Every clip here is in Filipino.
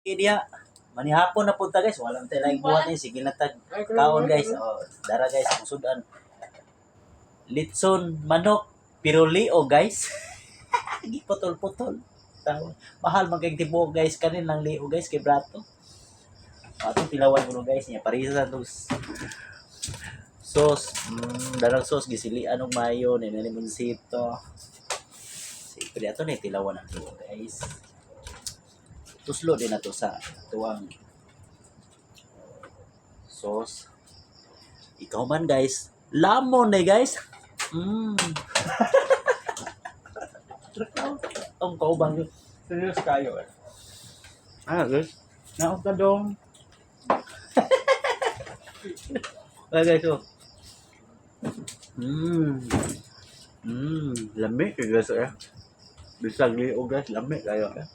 Diya, manihapon na punta guys, walang tayo lang buhat eh, sige na tag kaon guys. Oh, dara guys, ang sudan. Litson manok pirulio guys. Giputol-putol. Mahal man kay tibuok guys kanin lang liho guys kay brato. Atong tilawan ko guys niya parisa tos sauce, darang sauce gisilian og mayo ni limonsito. Siyempre ato na tilawan ang liho guys. Tuslo din na to sa tuwang sauce. Ikaw man guys, lamon eh guys. Ang kaubang yun. Serious kayo eh. Guys. Naon ka dong. Guys, oh. Lamig eh guys eh. Bisag liog guys, lamig kayo eh.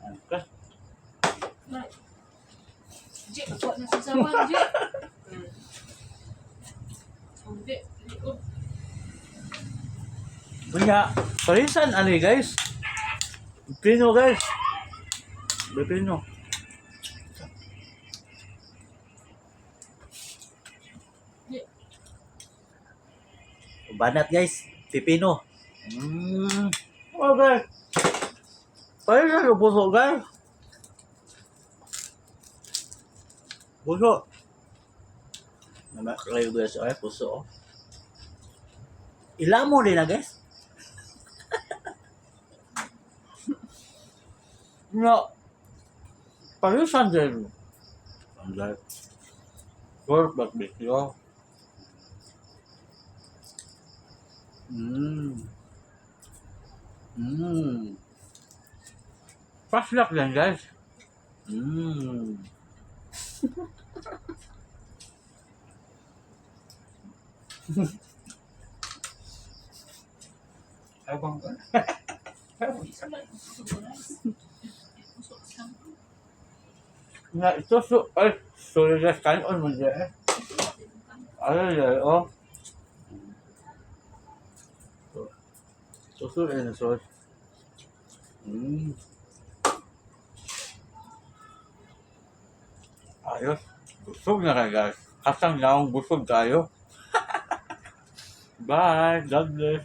Okay. Jik, buat nasi sawang, Jik. Jik, likod. Punya, parisan ano guys? Pino guys. Pino. Jik. Banat guys, pipino. Okay. Parisan yung puso guys. Puso. Namakalayo guys, ay puso. Ilamo din na guys. No. Parisan din. Anday. Pork barbecue. Paslak lang guys. Abang ka. Na ito ay sorry guys, kanon mo dyan. Ay, oh. Susunod na sauce. Ayos. Busog na kayo guys. Kasang naong busog tayo. Bye. God bless.